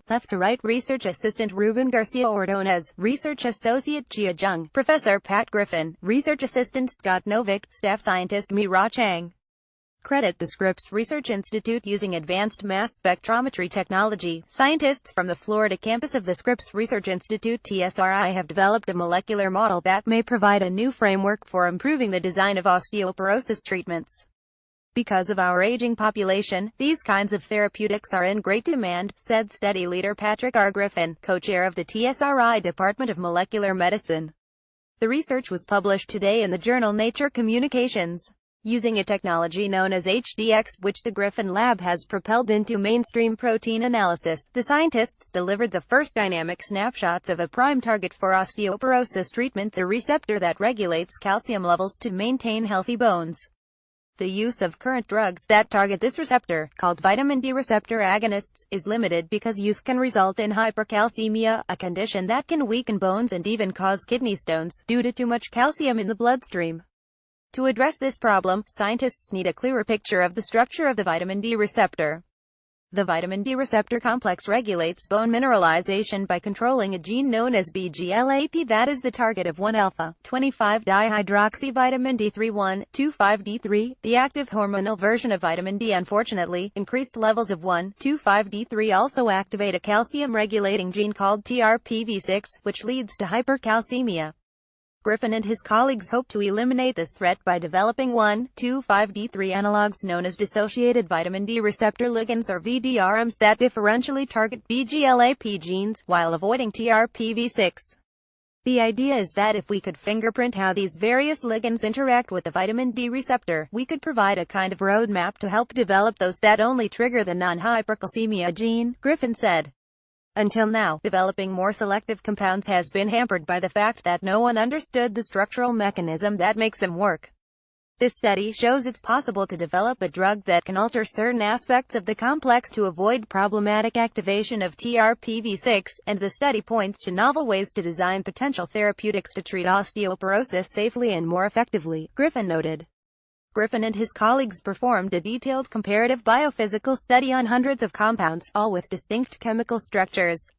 Left to right, Research Assistant Ruben GarciaOrdonez, Research Associate Zheng, Professor Pat Griffin, Research Assistant Scott Novick, Staff Scientist Mira Zheng. Credit the Scripps Research Institute using advanced mass spectrometry technology. Scientists from the Florida campus of the Scripps Research Institute (TSRI) have developed a molecular model that may provide a new framework for improving the design of osteoporosis treatments. Because of our aging population, these kinds of therapeutics are in great demand, said study leader Patrick R. Griffin, co-chair of the TSRI Department of Molecular Medicine. The research was published today in the journal Nature Communications. Using a technology known as HDX, which the Griffin lab has propelled into mainstream protein analysis, the scientists delivered the first dynamic snapshots of a prime target for osteoporosis treatments, a receptor that regulates calcium levels to maintain healthy bones. The use of current drugs that target this receptor, called vitamin D receptor agonists, is limited because use can result in hypercalcemia, a condition that can weaken bones and even cause kidney stones, due to too much calcium in the bloodstream. To address this problem, scientists need a clearer picture of the structure of the vitamin D receptor. The vitamin D receptor complex regulates bone mineralization by controlling a gene known as BGLAP that is the target of 1-alpha-25-dihydroxyvitamin D3 1,2,5-D3, the active hormonal version of vitamin D. Unfortunately, increased levels of 1,2,5-D3 also activate a calcium-regulating gene called TRPV6, which leads to hypercalcemia. Griffin and his colleagues hope to eliminate this threat by developing 1,2,5-D3 analogs known as dissociated vitamin D receptor ligands or VDRMs that differentially target BGLAP genes, while avoiding TRPV6. The idea is that if we could fingerprint how these various ligands interact with the vitamin D receptor, we could provide a kind of roadmap to help develop those that only trigger the non-hypercalcemia gene, Griffin said. Until now, developing more selective compounds has been hampered by the fact that no one understood the structural mechanism that makes them work. This study shows it's possible to develop a drug that can alter certain aspects of the complex to avoid problematic activation of TRPV6, and the study points to novel ways to design potential therapeutics to treat osteoporosis safely and more effectively, Griffin noted. Griffin and his colleagues performed a detailed comparative biophysical study on hundreds of compounds, all with distinct chemical structures.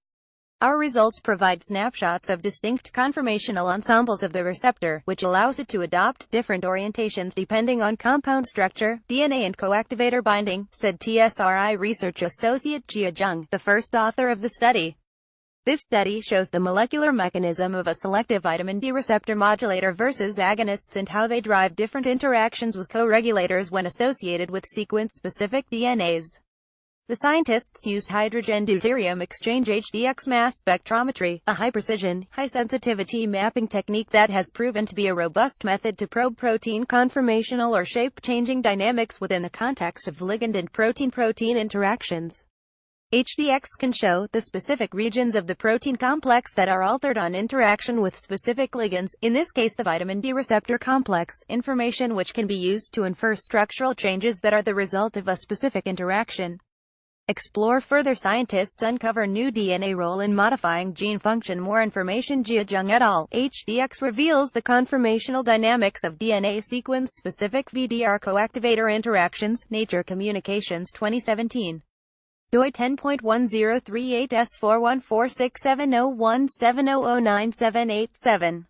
Our results provide snapshots of distinct conformational ensembles of the receptor, which allows it to adopt different orientations depending on compound structure, DNA and coactivator binding, said TSRI Research Associate Zheng, the first author of the study. This study shows the molecular mechanism of a selective vitamin D receptor modulator versus agonists and how they drive different interactions with co-regulators when associated with sequence-specific DNAs. The scientists used hydrogen-deuterium exchange HDX mass spectrometry, a high-precision, high-sensitivity mapping technique that has proven to be a robust method to probe protein conformational or shape-changing dynamics within the context of ligand and protein-protein interactions. HDX can show the specific regions of the protein complex that are altered on interaction with specific ligands, in this case the vitamin D receptor complex, information which can be used to infer structural changes that are the result of a specific interaction. Explore further. Scientists uncover new DNA role in modifying gene function. More information. Zheng et al. HDX reveals the conformational dynamics of DNA sequence-specific VDR coactivator interactions. Nature Communications 2017. doi 10.1038s414670170097887